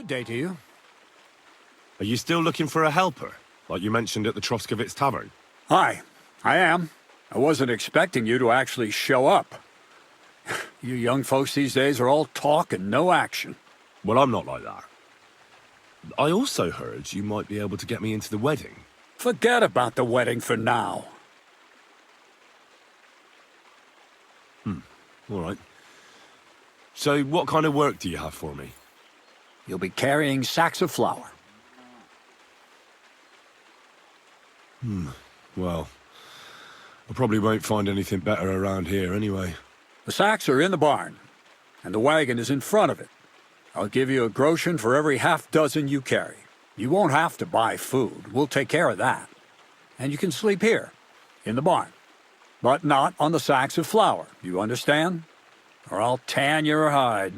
day to you. Are you still looking for a helper, like you mentioned at the Troskowitz tavern? Hi, I am. I wasn't expecting you to actually show up. You young folks these days are all talk and no action. Well, I'm not like that. I also heard you might be able to get me into the wedding. Forget about the wedding for now. All right. So what kind of work do you have for me? You'll be carrying sacks of flour. Well, I probably won't find anything better around here anyway. The sacks are in the barn, and the wagon is in front of it. I'll give you a groschen for every half dozen you carry. You won't have to buy food. We'll take care of that. And you can sleep here, in the barn. But not on the sacks of flour, you understand? Or I'll tan your hide.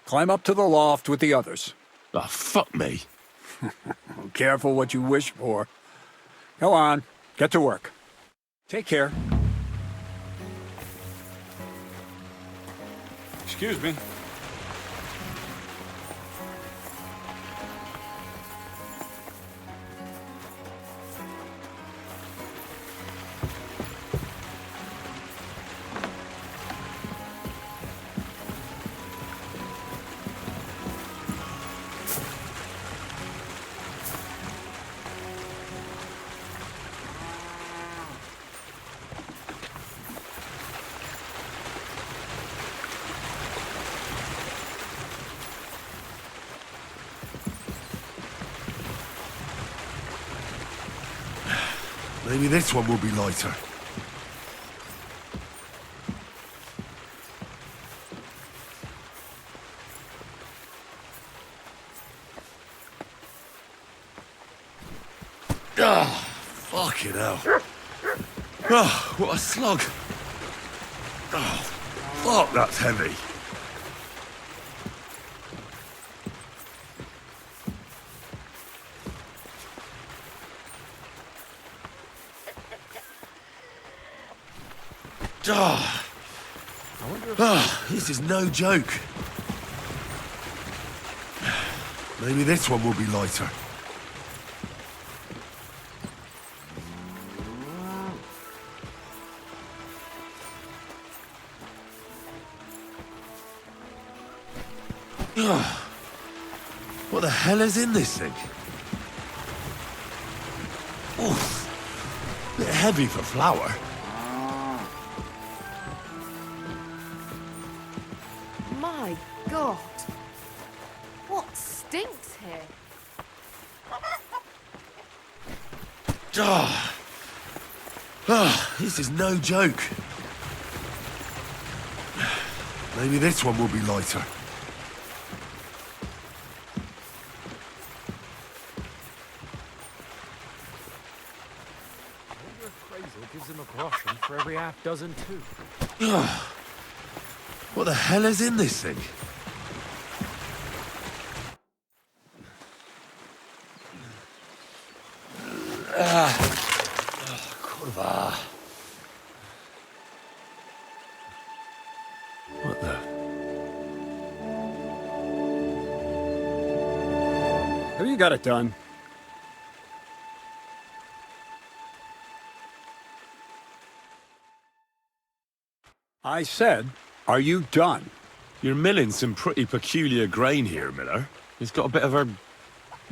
Climb up to the loft with the others. Ah, fuck me. Careful what you wish for. Go on, get to work. Take care. Excuse me. Maybe this one will be lighter. Ah, fucking hell. Oh, what a slug. Oh, fuck, that's heavy. This is no joke. Maybe this one will be lighter. What the hell is in this thing? Oof. Bit heavy for flour. My God! What stinks here? This is no joke. Maybe this one will be lighter. I wonder if Kreyzl gives him a groschen for every half dozen too. What the hell is in this thing? Kurwa. What the? Have you got it done? I said, are you done? You're milling some pretty peculiar grain here, Miller. It's got a bit of a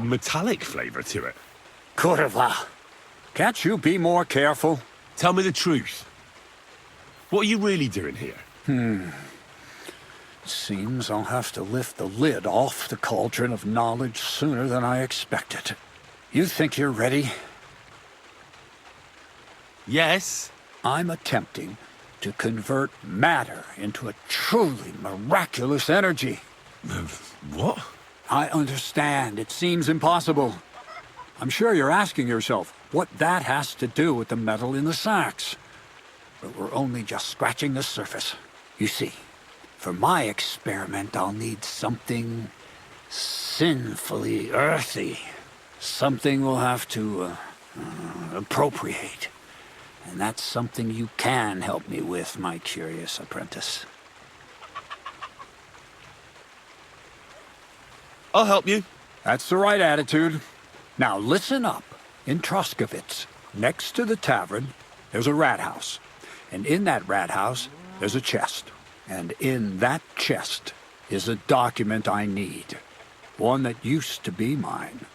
metallic flavour to it. Kurwa. Can't you be more careful? Tell me the truth. What are you really doing here? Seems I'll have to lift the lid off the cauldron of knowledge sooner than I expected. You think you're ready? Yes. I'm attempting to convert matter into a truly miraculous energy. What? I understand. It seems impossible. I'm sure you're asking yourself what that has to do with the metal in the sacks. But we're only just scratching the surface. You see, for my experiment, I'll need something sinfully earthy. Something we'll have to appropriate. And that's something you can help me with, my curious apprentice. I'll help you. That's the right attitude. Now listen up. In Troskowitz, next to the tavern, there's a rat house. And in that rat house, there's a chest. And in that chest is a document I need. One that used to be mine.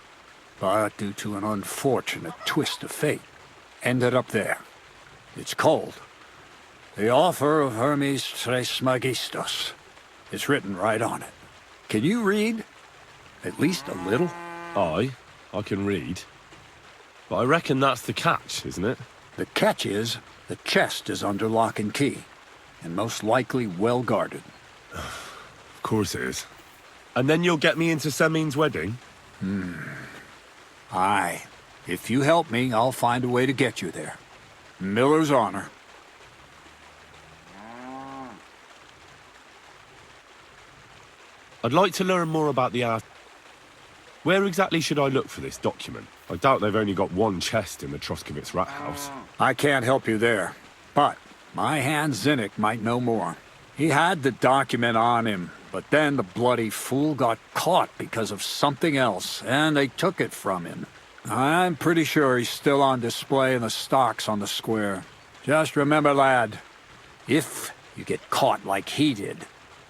But due to an unfortunate twist of fate, ended up there. It's called The Offer of Hermes Trismegistus. It's written right on it. Can you read? At least a little? I can read. But I reckon that's the catch, isn't it? The catch is, the chest is under lock and key, and most likely well guarded. Of course it is. And then you'll get me into Semine's wedding? Aye. If you help me, I'll find a way to get you there. Miller's honor. I'd like to learn more about the art. Where exactly should I look for this document? I doubt they've only got one chest in the Troskowitz rat house. I can't help you there, but my hand Zinnik might know more. He had the document on him, but then the bloody fool got caught because of something else, and they took it from him. I'm pretty sure he's still on display in the stocks on the square. Just remember, lad, if you get caught like he did,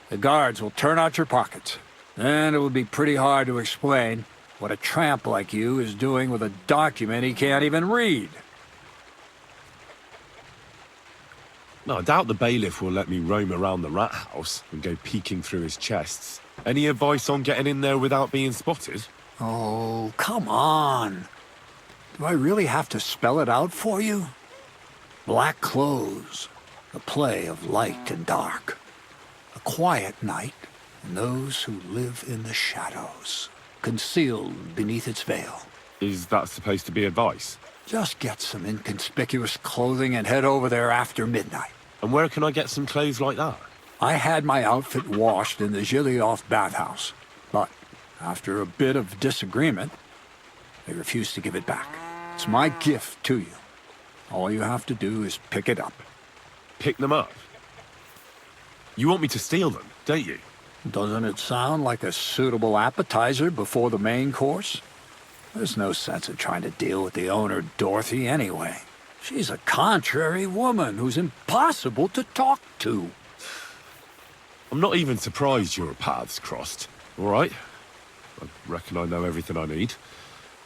the guards will turn out your pockets. Then it would be pretty hard to explain what a tramp like you is doing with a document he can't even read. No, I doubt the bailiff will let me roam around the rat house and go peeking through his chests. Any advice on getting in there without being spotted? Oh, come on. Do I really have to spell it out for you? Black clothes, the play of light and dark. A quiet night, and those who live in the shadows, concealed beneath its veil. Is that supposed to be advice? Just get some inconspicuous clothing and head over there after midnight. And where can I get some clothes like that? I had my outfit washed in the Gilioff bathhouse, but after a bit of disagreement, they refused to give it back. It's my gift to you. All you have to do is pick it up. Pick them up? You want me to steal them, don't you? Doesn't it sound like a suitable appetizer before the main course? There's no sense in trying to deal with the owner, Dorothy, anyway. She's a contrary woman who's impossible to talk to. I'm not even surprised your paths crossed. All right? I reckon I know everything I need.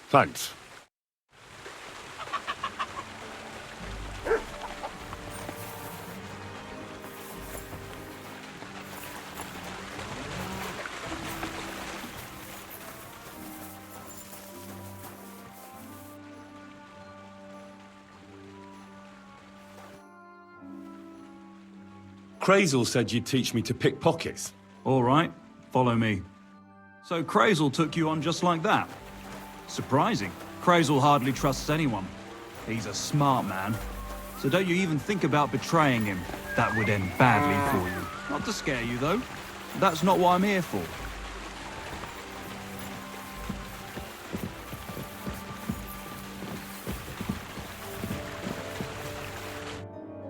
Thanks. Kreyzl said you'd teach me to pick pockets. All right, follow me. So Kreyzl took you on just like that? Surprising. Kreyzl hardly trusts anyone. He's a smart man. So don't you even think about betraying him. That would end badly for you. Not to scare you, though. That's not what I'm here for.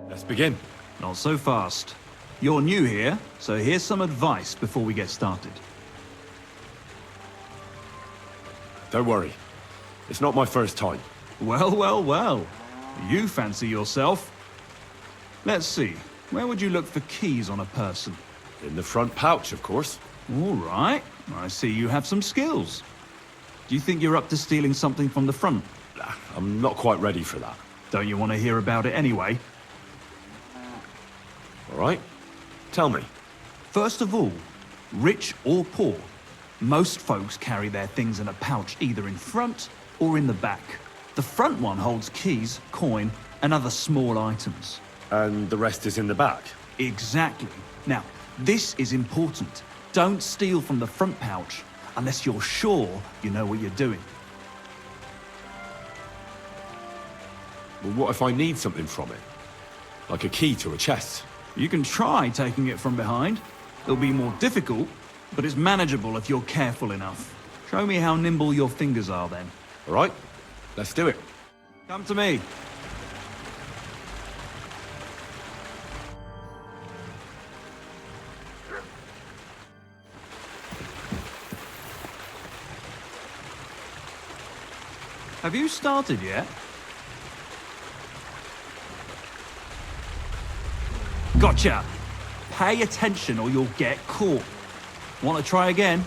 Let's begin. Not so fast. You're new here, so here's some advice before we get started. Don't worry. It's not my first time. Well, well, well. You fancy yourself. Let's see. Where would you look for keys on a person? In the front pouch, of course. All right. I see you have some skills. Do you think you're up to stealing something from the front? I'm not quite ready for that. Don't you want to hear about it anyway? All right? Tell me. First of all, rich or poor, most folks carry their things in a pouch either in front or in the back. The front one holds keys, coin, and other small items. And the rest is in the back? Exactly. Now, this is important. Don't steal from the front pouch unless you're sure you know what you're doing. Well, what if I need something from it? Like a key to a chest? You can try taking it from behind. It'll be more difficult, but it's manageable if you're careful enough. Show me how nimble your fingers are then. All right? Let's do it. Come to me. Have you started yet? Gotcha! Pay attention or you'll get caught. Want to try again?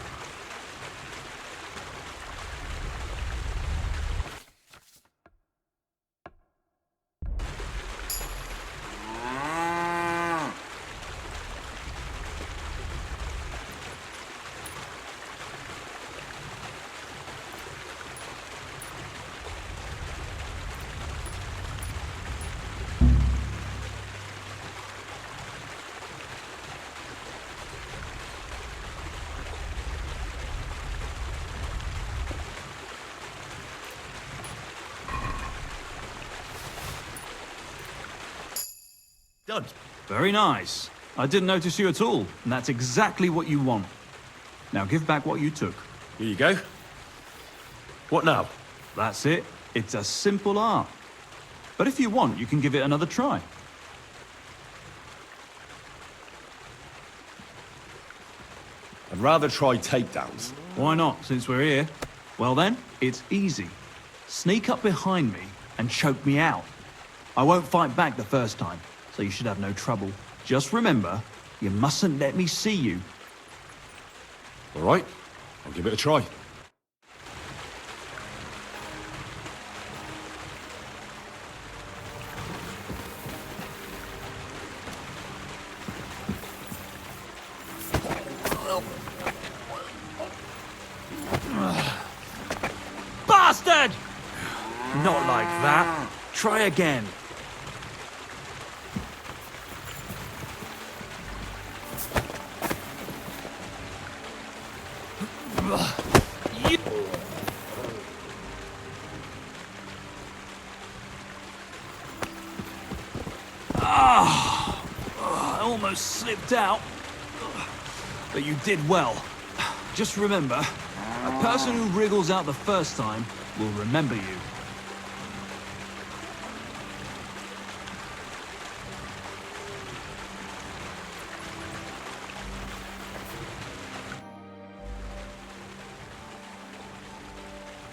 Done. Very nice. I didn't notice you at all, and that's exactly what you want. Now give back what you took. Here you go. What now? That's it. It's a simple art. But if you want, you can give it another try. I'd rather try takedowns. Why not, since we're here? Well then, it's easy. Sneak up behind me and choke me out. I won't fight back the first time, so you should have no trouble. Just remember, you mustn't let me see you. All right, I'll give it a try. Bastard! Not like that. Try again. I almost slipped out. But you did well. Just remember, a person who wriggles out the first time will remember you.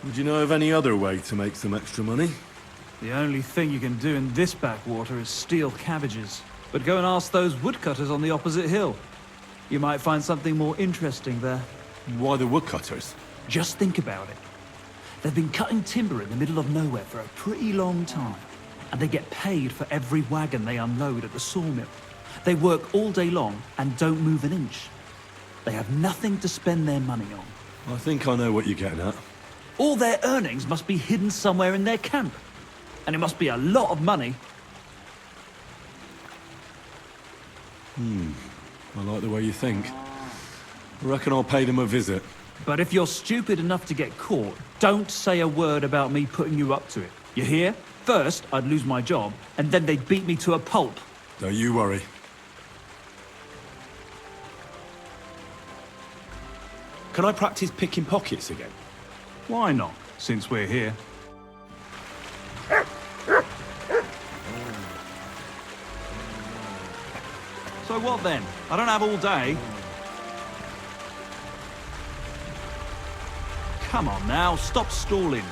Would you know of any other way to make some extra money? The only thing you can do in this backwater is steal cabbages. But go and ask those woodcutters on the opposite hill. You might find something more interesting there. Why the woodcutters? Just think about it. They've been cutting timber in the middle of nowhere for a pretty long time. And they get paid for every wagon they unload at the sawmill. They work all day long and don't move an inch. They have nothing to spend their money on. I think I know what you're getting at. All their earnings must be hidden somewhere in their camp. And it must be a lot of money. I like the way you think. I reckon I'll pay them a visit. But if you're stupid enough to get caught, don't say a word about me putting you up to it. You hear? First, I'd lose my job, and then they'd beat me to a pulp. Don't you worry. Can I practice picking pockets again? Why not, since we're here? So what then? I don't have all day. Come on now, stop stalling.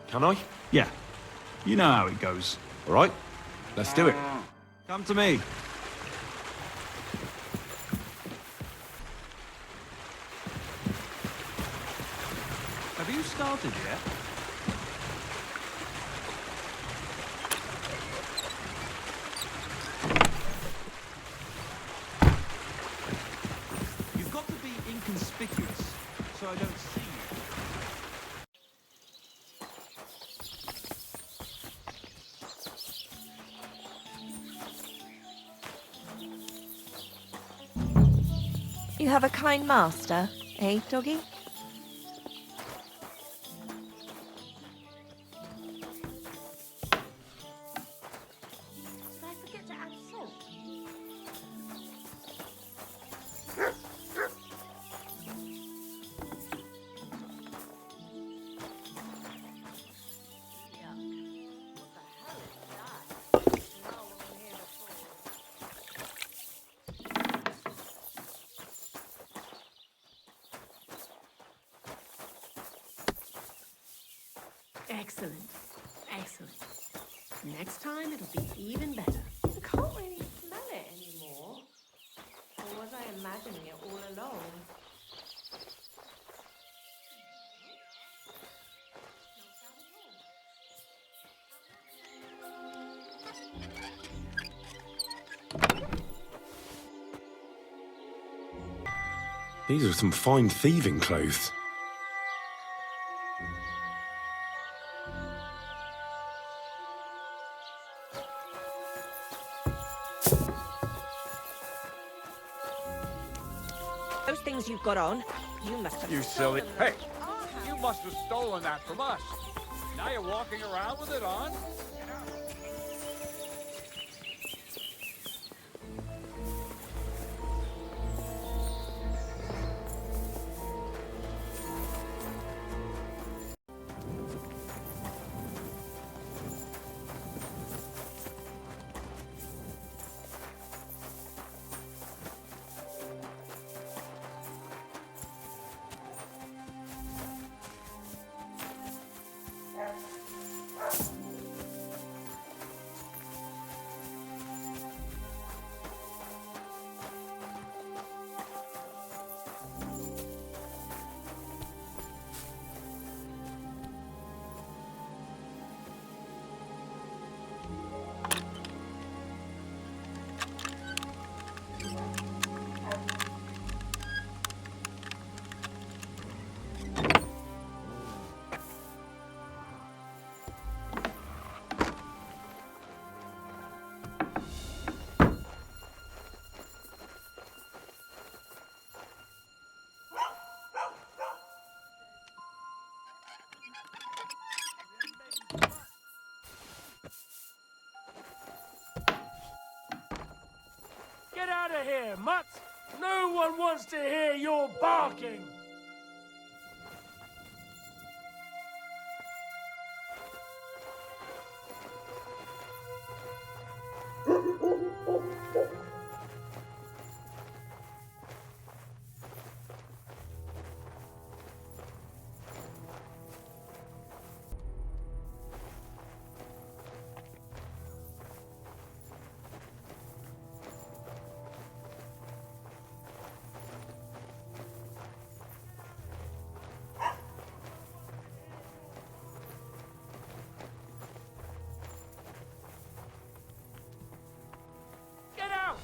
Can I? Yeah, you know how it goes. All right, let's do it. Come to me. Have you started yet? You've got to be inconspicuous, so I don't see you. You have a kind master, eh, doggy? Did I forget to add salt? Yeah. What the hell is that? Excellent. Excellent. Next time it'll be even better. I can't really smell it anymore. Or was I imagining it all along? These are some fine thieving clothes. Those things you've got on, you must have You silly... stolen Hey! them. I'll have You must have stolen that from us. Now you're walking around with it on? Get out of here, mutt! No one wants to hear your barking! Get out!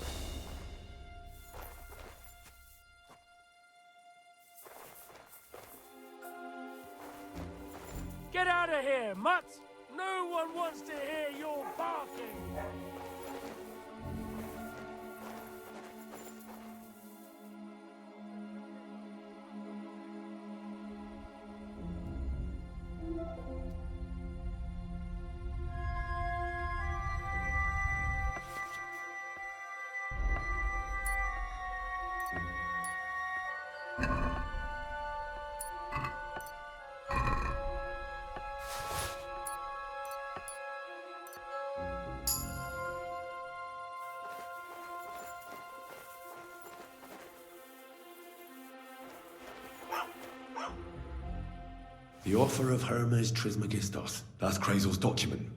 Get out of here, mutt! No one wants to hear your barking! The offer of Hermes Trismegistos. That's Kreyzl's document.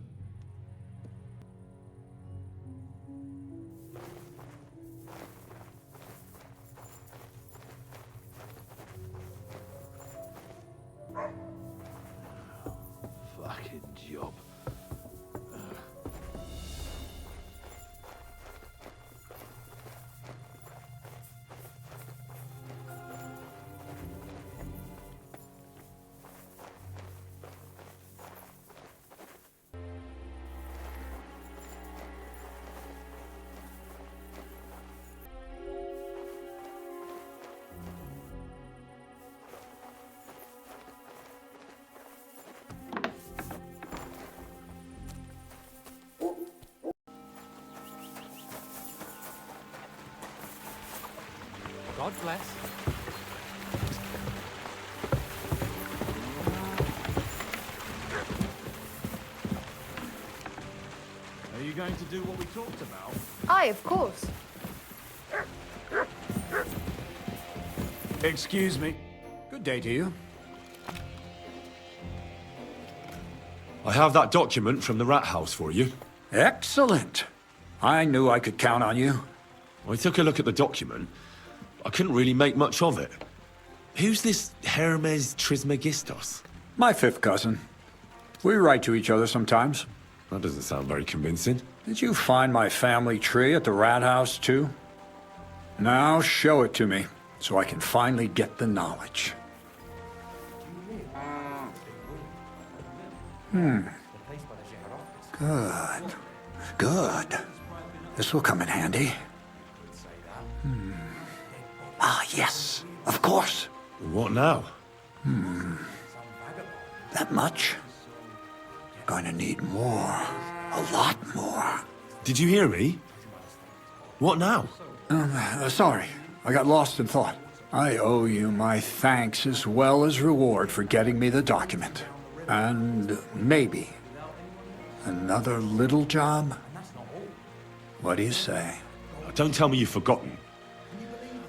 Fucking job. God bless. Are you going to do what we talked about? Aye, of course. Excuse me. Good day to you. I have that document from the rat house for you. Excellent. I knew I could count on you. I took a look at the document. I couldn't really make much of it. Who's this Hermes Trismegistos? My fifth cousin. We write to each other sometimes. That doesn't sound very convincing. Did you find my family tree at the rat house, too? Now show it to me, so I can finally get the knowledge. Good. Good. This will come in handy. Ah, yes. Of course. What now? That much? Gonna need more. A lot more. Did you hear me? What now? Sorry. I got lost in thought. I owe you my thanks as well as reward for getting me the document. And maybe another little job? What do you say? Don't tell me you've forgotten.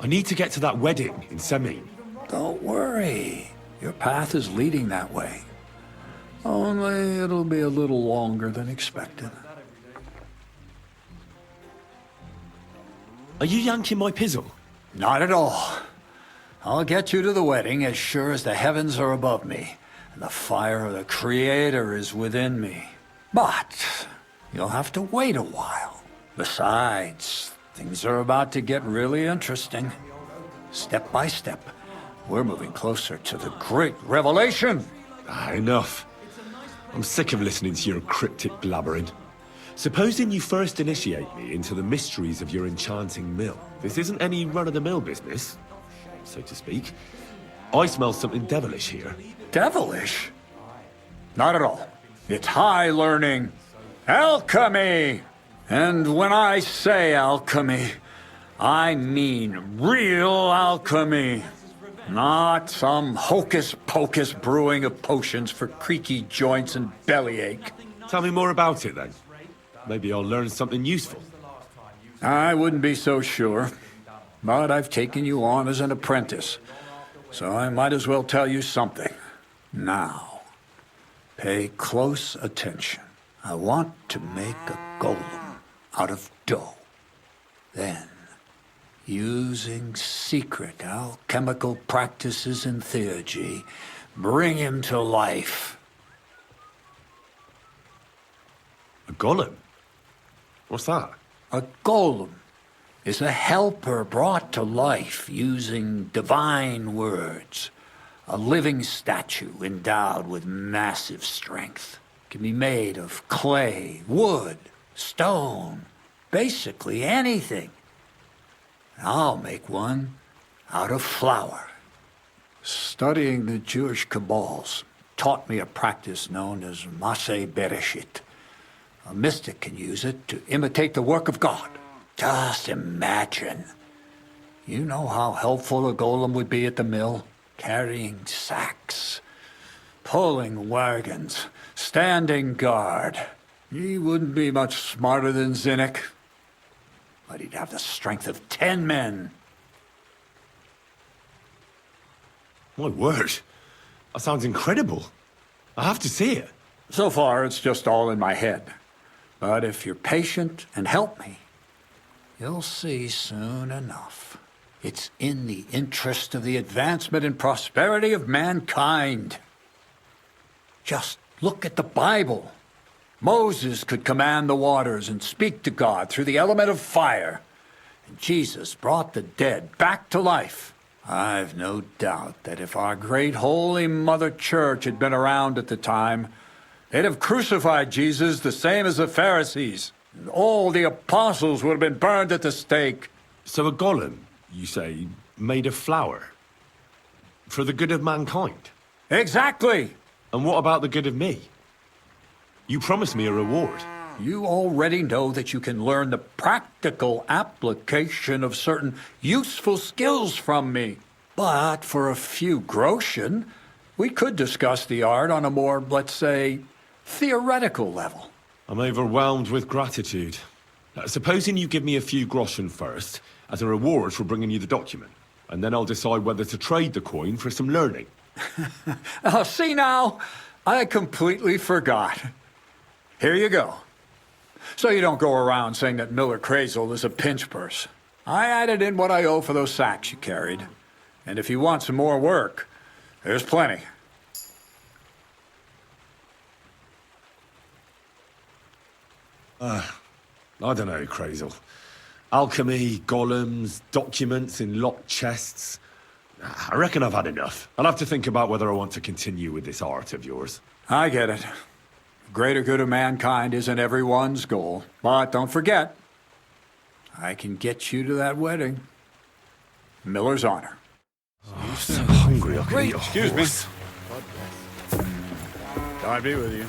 I need to get to that wedding in Semine. Don't worry. Your path is leading that way. Only it'll be a little longer than expected. Are you yanking my pizzle? Not at all. I'll get you to the wedding as sure as the heavens are above me, and the fire of the Creator is within me. But you'll have to wait a while. Besides, things are about to get really interesting. Step by step, we're moving closer to the great revelation. Enough. I'm sick of listening to your cryptic blabbering. Supposing you first initiate me into the mysteries of your enchanting mill. This isn't any run-of-the-mill business, so to speak. I smell something devilish here. Devilish? Not at all. It's high learning. Alchemy! And when I say alchemy, I mean real alchemy. Not some hocus-pocus brewing of potions for creaky joints and bellyache. Tell me more about it, then. Maybe I'll learn something useful. I wouldn't be so sure, but I've taken you on as an apprentice, so I might as well tell you something. Now, pay close attention. I want to make a golem out of dough. Then, using secret alchemical practices in theurgy, bring him to life. A golem? What's that? A golem is a helper brought to life using divine words. A living statue endowed with massive strength. Can be made of clay, wood, stone, basically anything. I'll make one out of flour. Studying the Jewish Kabbals taught me a practice known as Maseh Bereshit. A mystic can use it to imitate the work of God. Just imagine. You know how helpful a golem would be at the mill? Carrying sacks, pulling wagons, standing guard. He wouldn't be much smarter than Zinnik, but he'd have the strength of 10 men. My word. That sounds incredible. I have to see it. So far, it's just all in my head. But if you're patient and help me, you'll see soon enough. It's in the interest of the advancement and prosperity of mankind. Just look at the Bible. Moses could command the waters and speak to God through the element of fire. And Jesus brought the dead back to life. I've no doubt that if our great Holy Mother Church had been around at the time, they'd have crucified Jesus the same as the Pharisees. And all the apostles would have been burned at the stake. So a golem, you say, made of flour? For the good of mankind? Exactly! And what about the good of me? You promised me a reward. You already know that you can learn the practical application of certain useful skills from me. But for a few groschen, we could discuss the art on a more, let's say, theoretical level. I'm overwhelmed with gratitude. Supposing you give me a few groschen first, as a reward for bringing you the document, and then I'll decide whether to trade the coin for some learning. See now, I completely forgot. Here you go. So you don't go around saying that Miller Kreyzl is a pinch purse. I added in what I owe for those sacks you carried. And if you want some more work, there's plenty. I don't know, Kreyzl. Alchemy, golems, documents in locked chests. I reckon I've had enough. I'll have to think about whether I want to continue with this art of yours. I get it. Greater good of mankind isn't everyone's goal. But don't forget, I can get you to that wedding. Miller's honor. I'm so hungry I could eat a Excuse me. horse. God be with you.